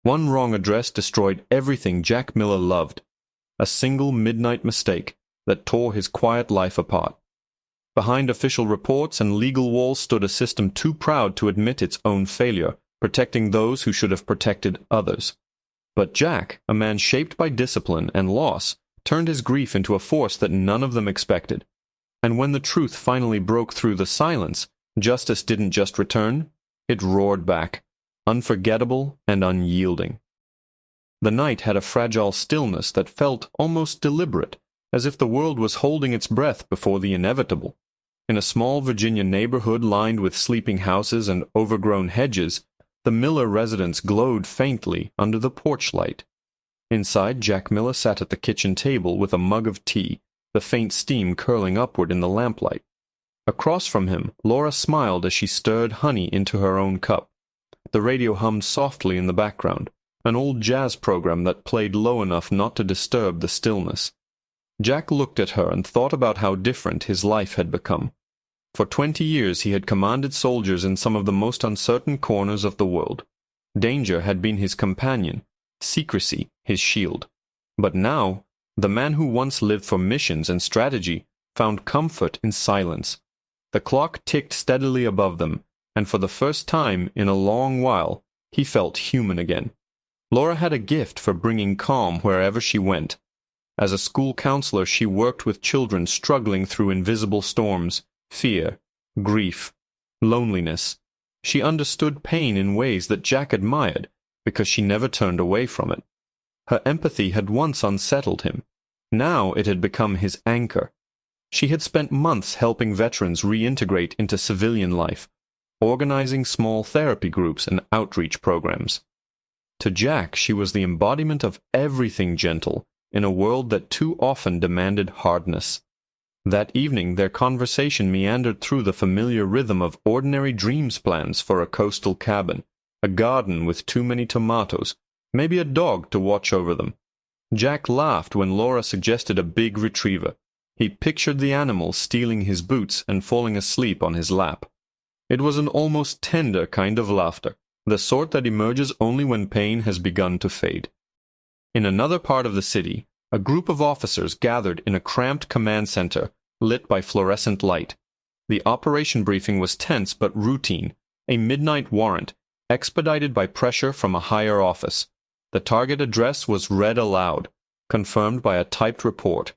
One wrong address destroyed everything Jack Miller loved. A single midnight mistake that tore his quiet life apart. Behind official reports and legal walls stood a system too proud to admit its own failure, protecting those who should have protected others. But Jack, a man shaped by discipline and loss, turned his grief into a force that none of them expected. And when the truth finally broke through the silence, justice didn't just return, it roared back, unforgettable and unyielding. The night had a fragile stillness that felt almost deliberate, as if the world was holding its breath before the inevitable. In a small Virginia neighborhood lined with sleeping houses and overgrown hedges, the Miller residence glowed faintly under the porch light. Inside, Jack Miller sat at the kitchen table with a mug of tea, the faint steam curling upward in the lamplight. Across from him, Laura smiled as she stirred honey into her own cup. The radio hummed softly in the background, an old jazz program that played low enough not to disturb the stillness. Jack looked at her and thought about how different his life had become. For 20 years he had commanded soldiers in some of the most uncertain corners of the world. Danger had been his companion, secrecy his shield. But now, the man who once lived for missions and strategy found comfort in silence. The clock ticked steadily above them, and for the first time in a long while, he felt human again. Laura had a gift for bringing calm wherever she went. As a school counselor, she worked with children struggling through invisible storms, fear, grief, loneliness. She understood pain in ways that Jack admired, because she never turned away from it. Her empathy had once unsettled him. Now it had become his anchor. She had spent months helping veterans reintegrate into civilian life, organizing small therapy groups and outreach programs. To Jack, she was the embodiment of everything gentle in a world that too often demanded hardness. That evening, their conversation meandered through the familiar rhythm of ordinary dreams plans for a coastal cabin, a garden with too many tomatoes, maybe a dog to watch over them. Jack laughed when Laura suggested a big retriever. He pictured the animal stealing his boots and falling asleep on his lap. It was an almost tender kind of laughter, the sort that emerges only when pain has begun to fade. In another part of the city, a group of officers gathered in a cramped command center lit by fluorescent light. The operation briefing was tense but routine, a midnight warrant, expedited by pressure from a higher office. The target address was read aloud, confirmed by a typed report.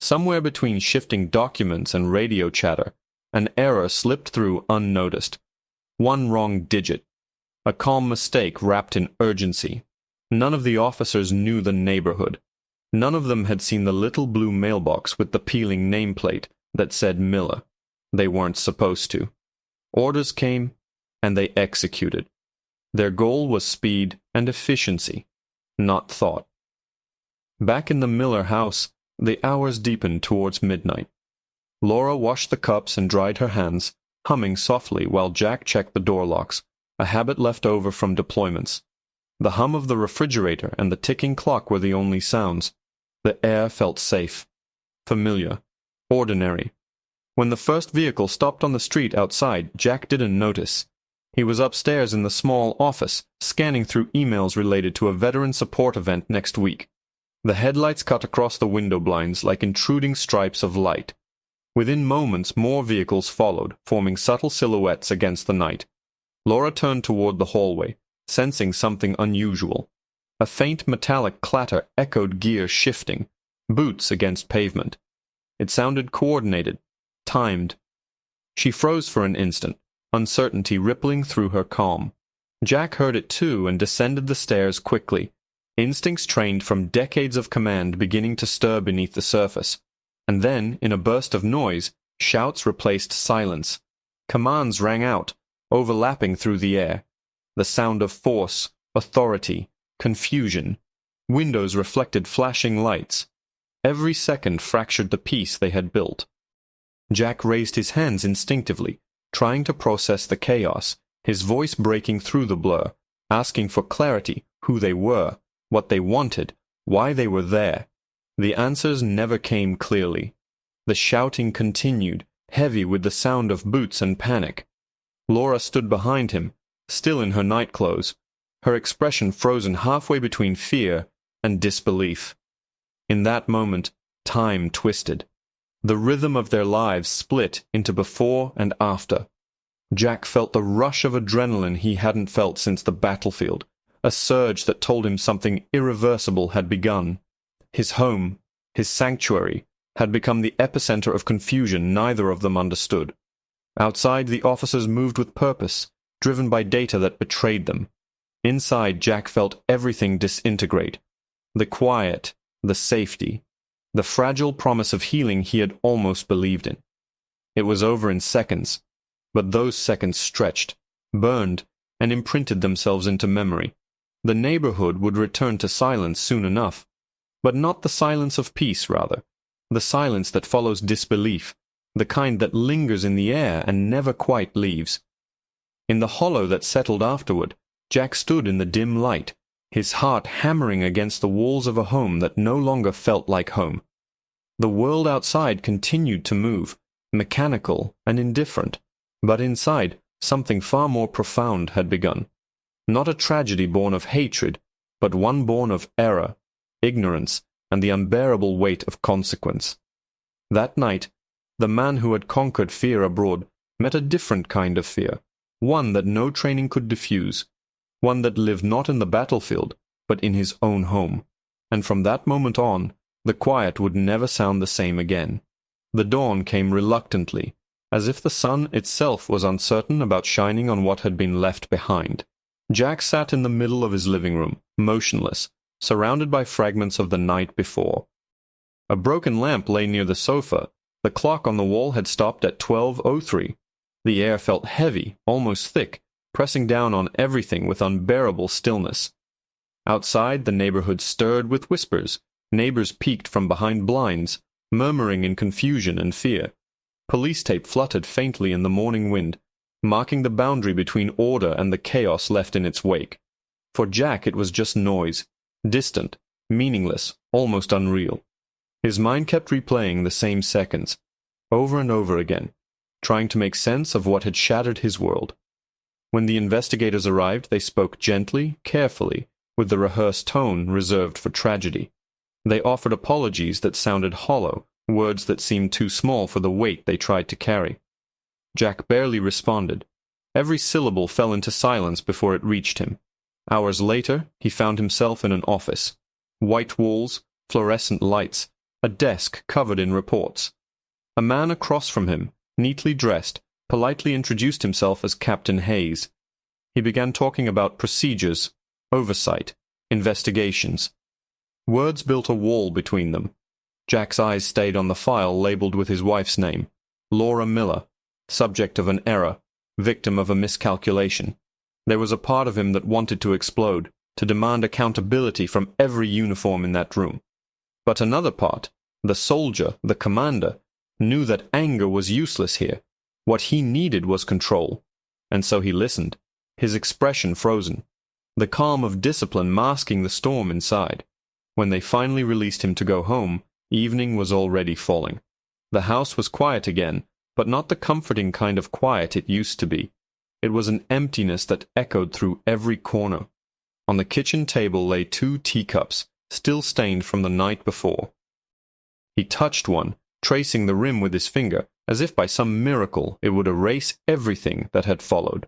Somewhere between shifting documents and radio chatter, an error slipped through unnoticed. One wrong digit. A calm mistake wrapped in urgency. None of the officers knew the neighborhood. None of them had seen the little blue mailbox with the peeling nameplate that said Miller. They weren't supposed to. Orders came, and they executed. Their goal was speed and efficiency, not thought. Back in the Miller house, the hours deepened towards midnight. Laura washed the cups and dried her hands, humming softly while Jack checked the door locks, a habit left over from deployments. The hum of the refrigerator and the ticking clock were the only sounds. The air felt safe, familiar, ordinary. When the first vehicle stopped on the street outside, Jack didn't notice. He was upstairs in the small office, scanning through emails related to a veteran support event next week. The headlights cut across the window blinds like intruding stripes of light. Within moments, more vehicles followed, forming subtle silhouettes against the night. Laura turned toward the hallway, sensing something unusual. A faint metallic clatter echoed gears shifting, boots against pavement. It sounded coordinated, timed. She froze for an instant, uncertainty rippling through her calm. Jack heard it too and descended the stairs quickly, instincts trained from decades of command beginning to stir beneath the surface. And then, in a burst of noise, shouts replaced silence. Commands rang out, overlapping through the air. The sound of force, authority, confusion. Windows reflected flashing lights. Every second fractured the peace they had built. Jack raised his hands instinctively, trying to process the chaos, his voice breaking through the blur, asking for clarity, who they were, what they wanted, why they were there. The answers never came clearly. The shouting continued, heavy with the sound of boots and panic. Laura stood behind him, still in her nightclothes, her expression frozen halfway between fear and disbelief. In that moment, time twisted. The rhythm of their lives split into before and after. Jack felt the rush of adrenaline he hadn't felt since the battlefield, a surge that told him something irreversible had begun. His home, his sanctuary, had become the epicenter of confusion neither of them understood. Outside, the officers moved with purpose, driven by data that betrayed them. Inside, Jack felt everything disintegrate. The quiet, the safety, the fragile promise of healing he had almost believed in. It was over in seconds, but those seconds stretched, burned, and imprinted themselves into memory. The neighborhood would return to silence soon enough, but not the silence of peace, rather, the silence that follows disbelief, the kind that lingers in the air and never quite leaves. In the hollow that settled afterward, Jack stood in the dim light, his heart hammering against the walls of a home that no longer felt like home. The world outside continued to move, mechanical and indifferent, but inside, something far more profound had begun. Not a tragedy born of hatred, but one born of error, ignorance, and the unbearable weight of consequence. That night, the man who had conquered fear abroad met a different kind of fear, one that no training could diffuse, one that lived not in the battlefield, but in his own home. And from that moment on, the quiet would never sound the same again. The dawn came reluctantly, as if the sun itself was uncertain about shining on what had been left behind. Jack sat in the middle of his living room, motionless, surrounded by fragments of the night before. A broken lamp lay near the sofa. The clock on the wall had stopped at 12:03. The air felt heavy, almost thick, pressing down on everything with unbearable stillness. Outside, the neighborhood stirred with whispers. Neighbors peeked from behind blinds, murmuring in confusion and fear. Police tape fluttered faintly in the morning wind, marking the boundary between order and the chaos left in its wake. For Jack it was just noise, distant, meaningless, almost unreal. His mind kept replaying the same seconds, over and over again, trying to make sense of what had shattered his world. When the investigators arrived, they spoke gently, carefully, with the rehearsed tone reserved for tragedy. They offered apologies that sounded hollow, words that seemed too small for the weight they tried to carry. Jack barely responded. Every syllable fell into silence before it reached him. Hours later, he found himself in an office. White walls, fluorescent lights, a desk covered in reports. A man across from him, neatly dressed, politely introduced himself as Captain Hayes. He began talking about procedures, oversight, investigations. Words built a wall between them. Jack's eyes stayed on the file labeled with his wife's name, Laura Miller, subject of an error, victim of a miscalculation. There was a part of him that wanted to explode, to demand accountability from every uniform in that room. But another part, the soldier, the commander, knew that anger was useless here. What he needed was control. And so he listened, his expression frozen, the calm of discipline masking the storm inside. When they finally released him to go home, evening was already falling. The house was quiet again, but not the comforting kind of quiet it used to be. It was an emptiness that echoed through every corner. On the kitchen table lay 2 teacups, still stained from the night before. He touched one, tracing the rim with his finger, as if by some miracle it would erase everything that had followed.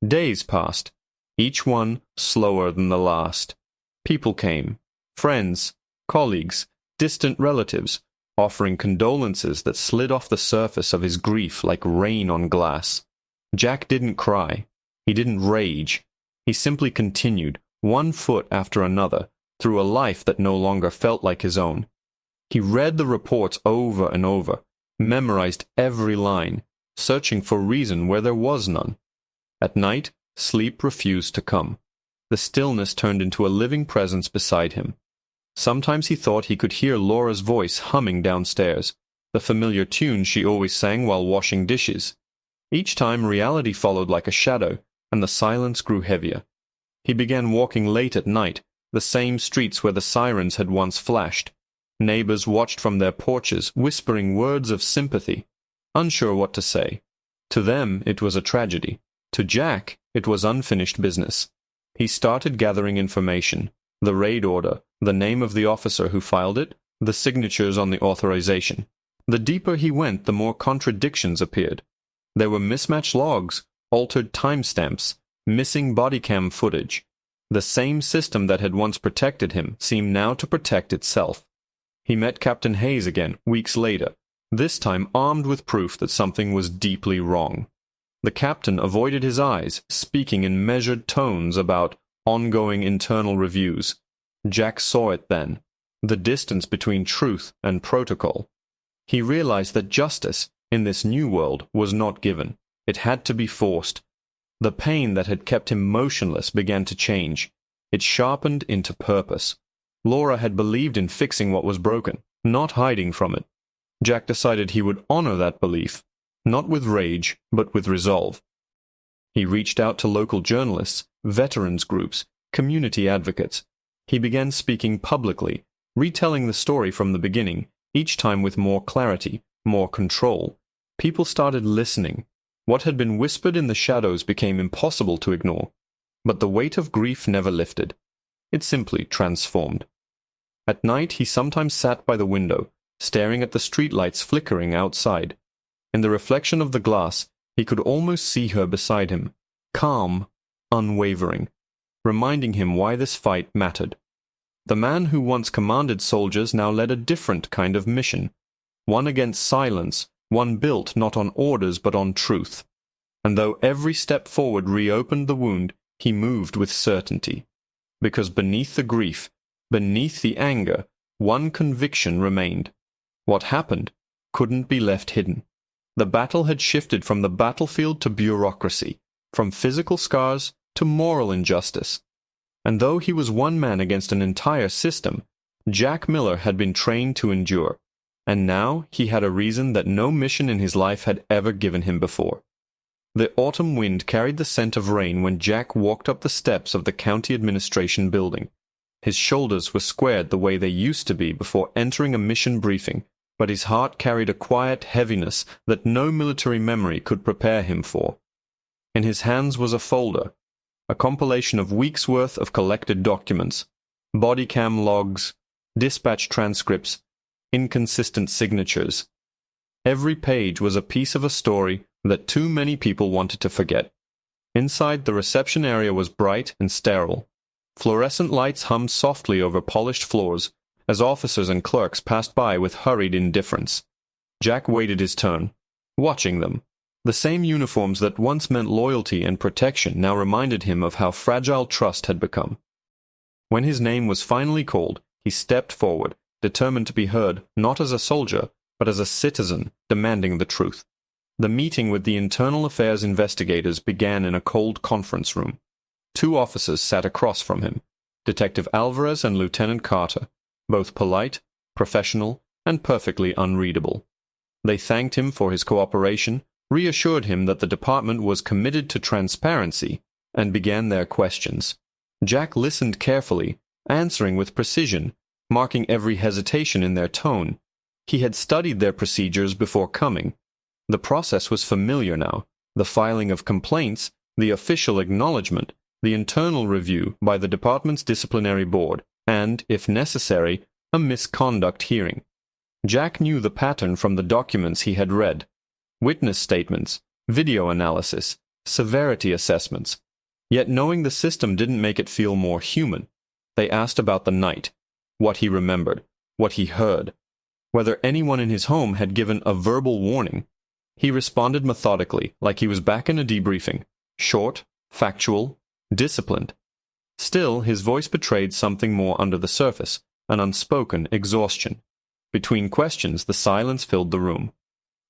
Days passed, each one slower than the last. People came, friends, colleagues, distant relatives, offering condolences that slid off the surface of his grief like rain on glass. Jack didn't cry. He didn't rage. He simply continued, one foot after another, through a life that no longer felt like his own. He read the reports over and over, memorized every line, searching for reason where there was none. At night, sleep refused to come. The stillness turned into a living presence beside him. Sometimes he thought he could hear Laura's voice humming downstairs, the familiar tune she always sang while washing dishes. Each time reality followed like a shadow, and the silence grew heavier. He began walking late at night, the same streets where the sirens had once flashed. Neighbors watched from their porches, whispering words of sympathy, unsure what to say. To them it was a tragedy. To Jack it was unfinished business. He started gathering information: the raid order, the name of the officer who filed it, the signatures on the authorization. The deeper he went, the more contradictions appeared. There were mismatched logs, altered timestamps, missing body cam footage. The same system that had once protected him seemed now to protect itself. He met Captain Hayes again, weeks later, this time armed with proof that something was deeply wrong. The captain avoided his eyes, speaking in measured tones about ongoing internal reviews. Jack saw it then, the distance between truth and protocol. He realized that justice, in this new world, was not given. It had to be forced. The pain that had kept him motionless began to change. It sharpened into purpose. Laura had believed in fixing what was broken, not hiding from it. Jack decided he would honor that belief, not with rage, but with resolve. He reached out to local journalists, veterans groups, community advocates. He began speaking publicly, retelling the story from the beginning, each time with more clarity, more control. People started listening. What had been whispered in the shadows became impossible to ignore. But the weight of grief never lifted. It simply transformed. At night he sometimes sat by the window, staring at the streetlights flickering outside. In the reflection of the glass, he could almost see her beside him, calm, unwavering, reminding him why this fight mattered. The man who once commanded soldiers now led a different kind of mission, one against silence, one built not on orders but on truth. And though every step forward reopened the wound, he moved with certainty. Because beneath the grief, beneath the anger, one conviction remained. What happened couldn't be left hidden. The battle had shifted from the battlefield to bureaucracy, from physical scars to moral injustice. And though he was one man against an entire system, Jack Miller had been trained to endure, and now he had a reason that no mission in his life had ever given him before. The autumn wind carried the scent of rain when Jack walked up the steps of the county administration building. His shoulders were squared the way they used to be before entering a mission briefing, but his heart carried a quiet heaviness that no military memory could prepare him for. In his hands was a folder, a compilation of weeks' worth of collected documents, body cam logs, dispatch transcripts, inconsistent signatures. Every page was a piece of a story that too many people wanted to forget. Inside, the reception area was bright and sterile. Fluorescent lights hummed softly over polished floors as officers and clerks passed by with hurried indifference. Jack waited his turn, watching them. The same uniforms that once meant loyalty and protection now reminded him of how fragile trust had become. When his name was finally called, he stepped forward, determined to be heard not as a soldier, but as a citizen demanding the truth. The meeting with the internal affairs investigators began in a cold conference room. Two officers sat across from him, Detective Alvarez and Lieutenant Carter, both polite, professional, and perfectly unreadable. They thanked him for his cooperation, reassured him that the department was committed to transparency, and began their questions. Jack listened carefully, answering with precision, marking every hesitation in their tone. He had studied their procedures before coming. The process was familiar now: the filing of complaints, the official acknowledgement, the internal review by the department's disciplinary board, and, if necessary, a misconduct hearing. Jack knew the pattern from the documents he had read: witness statements, video analysis, severity assessments. Yet knowing the system didn't make it feel more human. They asked about the night, what he remembered, what he heard, whether anyone in his home had given a verbal warning. He responded methodically, like he was back in a debriefing, short, factual, disciplined. Still, his voice betrayed something more under the surface, an unspoken exhaustion. Between questions, the silence filled the room.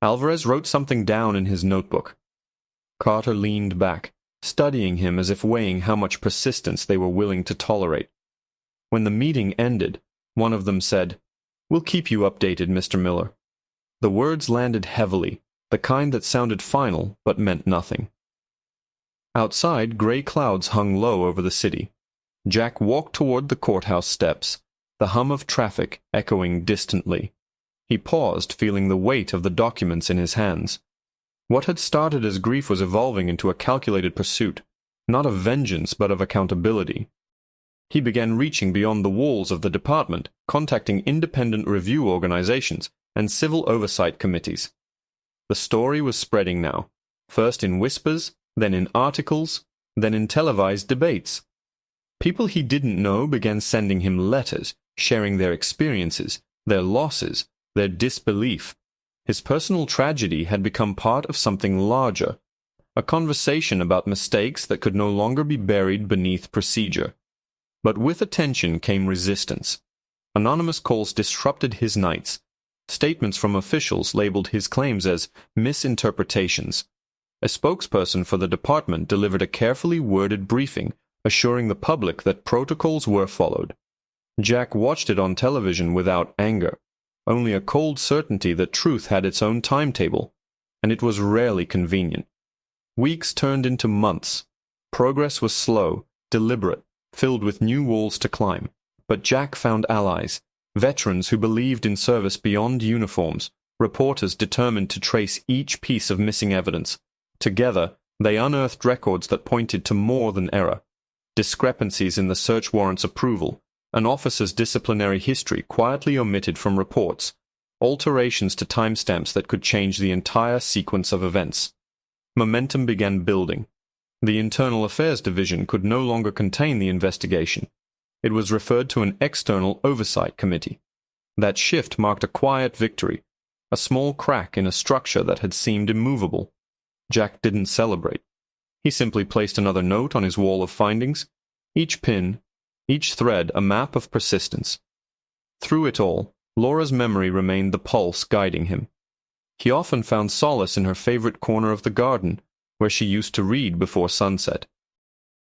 Alvarez wrote something down in his notebook. Carter leaned back, studying him as if weighing how much persistence they were willing to tolerate. When the meeting ended, one of them said, "We'll keep you updated, Mr. Miller." The words landed heavily, the kind that sounded final but meant nothing. Outside, gray clouds hung low over the city. Jack walked toward the courthouse steps, the hum of traffic echoing distantly. He paused, feeling the weight of the documents in his hands. What had started as grief was evolving into a calculated pursuit. not of vengeance but of accountability. He began reaching beyond the walls of the department, contacting independent review organizations and civil oversight committees. The story was spreading now, first in whispers, then in articles, then in televised debates. People he didn't know began sending him letters, sharing their experiences, their losses, their disbelief. His personal tragedy had become part of something larger, a conversation about mistakes that could no longer be buried beneath procedure. But with attention came resistance. Anonymous calls disrupted his nights. Statements from officials labeled his claims as misinterpretations. A spokesperson for the department delivered a carefully worded briefing, assuring the public that protocols were followed. Jack watched it on television without anger, only a cold certainty that truth had its own timetable, and it was rarely convenient. Weeks turned into months. Progress was slow, deliberate, filled with new walls to climb, but Jack found allies, veterans who believed in service beyond uniforms, reporters determined to trace each piece of missing evidence. Together, they unearthed records that pointed to more than error. Discrepancies in the search warrant's approval, an officer's disciplinary history quietly omitted from reports, alterations to timestamps that could change the entire sequence of events. Momentum began building. The Internal Affairs Division could no longer contain the investigation. It was referred to an external oversight committee. That shift marked a quiet victory, a small crack in a structure that had seemed immovable. Jack didn't celebrate. He simply placed another note on his wall of findings, each pin, each thread a map of persistence. Through it all, Laura's memory remained the pulse guiding him. He often found solace in her favorite corner of the garden, where she used to read before sunset.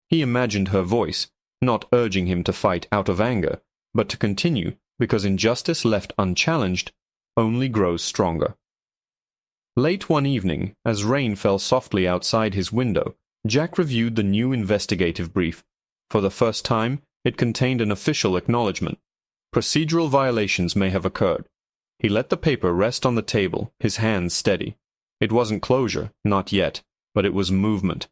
He imagined her voice, not urging him to fight out of anger, but to continue, because injustice left unchallenged only grows stronger. Late one evening, as rain fell softly outside his window, Jack reviewed the new investigative brief. For the first time, it contained an official acknowledgement. Procedural violations may have occurred. He let the paper rest on the table, his hands steady. It wasn't closure, not yet, but it was movement.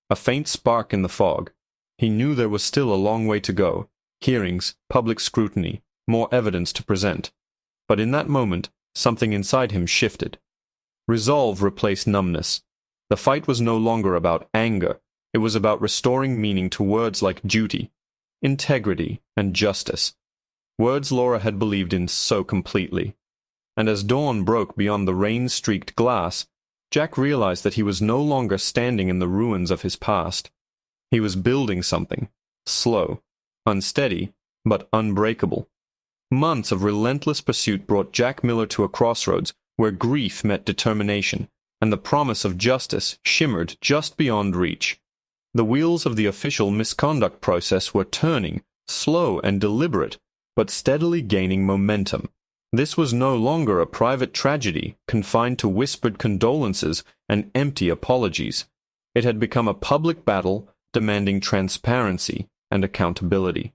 A faint spark in the fog. He knew there was still a long way to go. Hearings, public scrutiny, more evidence to present. But in that moment, something inside him shifted. Resolve replaced numbness. The fight was no longer about anger. It was about restoring meaning to words like duty, integrity, and justice. Words Laura had believed in so completely. And as dawn broke beyond the rain-streaked glass, Jack realized that he was no longer standing in the ruins of his past. He was building something, slow, unsteady, but unbreakable. Months of relentless pursuit brought Jack Miller to a crossroads where grief met determination, and the promise of justice shimmered just beyond reach. The wheels of the official misconduct process were turning, slow and deliberate, but steadily gaining momentum. This was no longer a private tragedy confined to whispered condolences and empty apologies. It had become a public battle demanding transparency and accountability.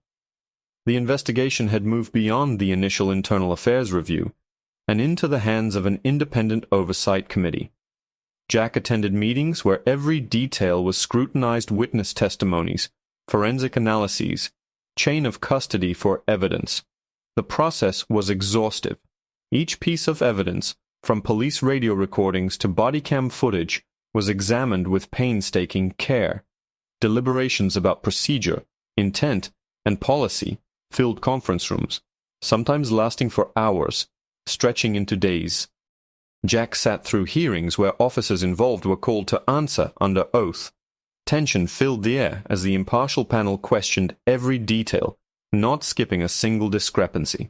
The investigation had moved beyond the initial internal affairs review and into the hands of an independent oversight committee. Jack attended meetings where every detail was scrutinized: witness testimonies, forensic analyses, chain of custody for evidence. The process was exhaustive. Each piece of evidence, from police radio recordings to body cam footage, was examined with painstaking care. Deliberations about procedure, intent, and policy filled conference rooms, sometimes lasting for hours, stretching into days. Jack sat through hearings where officers involved were called to answer under oath. Tension filled the air as the impartial panel questioned every detail, not skipping a single discrepancy.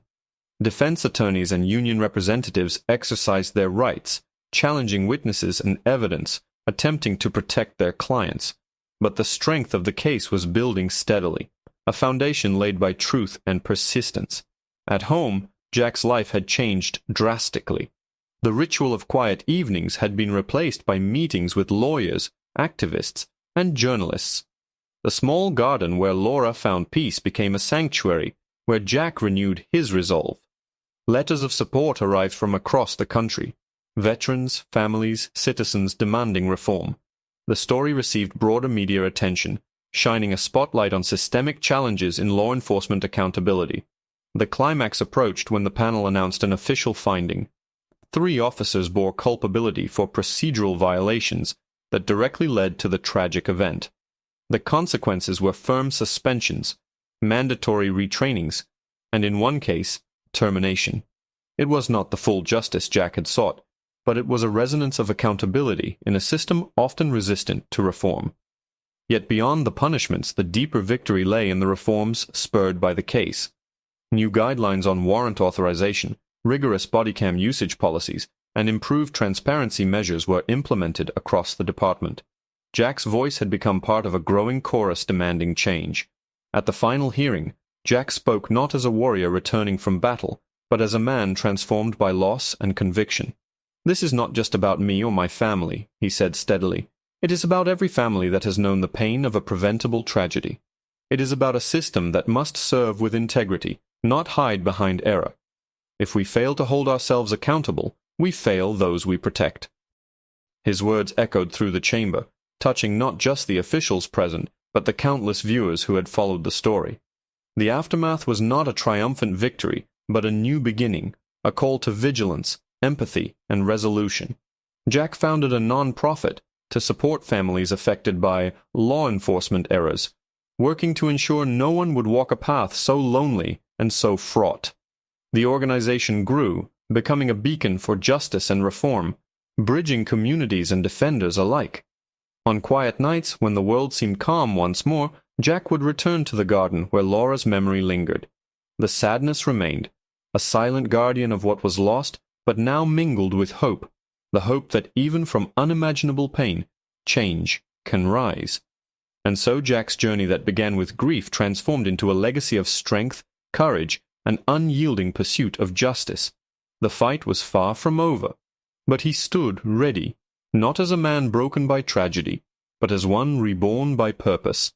Defense attorneys and union representatives exercised their rights, challenging witnesses and evidence, attempting to protect their clients. But the strength of the case was building steadily, a foundation laid by truth and persistence. At home, Jack's life had changed drastically. The ritual of quiet evenings had been replaced by meetings with lawyers, activists, and journalists. The small garden where Laura found peace became a sanctuary where Jack renewed his resolve. Letters of support arrived from across the country. Veterans, families, citizens demanding reform. The story received broader media attention, shining a spotlight on systemic challenges in law enforcement accountability. The climax approached when the panel announced an official finding. 3 officers bore culpability for procedural violations that directly led to the tragic event. The consequences were firm suspensions, mandatory retrainings, and in one case, termination. It was not the full justice Jack had sought, but it was a resonance of accountability in a system often resistant to reform. Yet beyond the punishments, the deeper victory lay in the reforms spurred by the case. New guidelines on warrant authorization, rigorous bodycam usage policies, and improved transparency measures were implemented across the department. Jack's voice had become part of a growing chorus demanding change. At the final hearing, Jack spoke not as a warrior returning from battle, but as a man transformed by loss and conviction. "This is not just about me or my family," he said steadily. "It is about every family that has known the pain of a preventable tragedy. It is about a system that must serve with integrity, not hide behind error. If we fail to hold ourselves accountable, we fail those we protect." His words echoed through the chamber, touching not just the officials present, but the countless viewers who had followed the story. The aftermath was not a triumphant victory, but a new beginning, a call to vigilance, empathy, and resolution. Jack founded a non-profit to support families affected by law enforcement errors, working to ensure no one would walk a path so lonely and so fraught. The organization grew, becoming a beacon for justice and reform, bridging communities and defenders alike. On quiet nights, when the world seemed calm once more, Jack would return to the garden where Laura's memory lingered. The sadness remained, a silent guardian of what was lost, but now mingled with hope, the hope that even from unimaginable pain, change can rise. And so Jack's journey that began with grief transformed into a legacy of strength, courage, and unyielding pursuit of justice. The fight was far from over, but he stood ready, not as a man broken by tragedy, but as one reborn by purpose.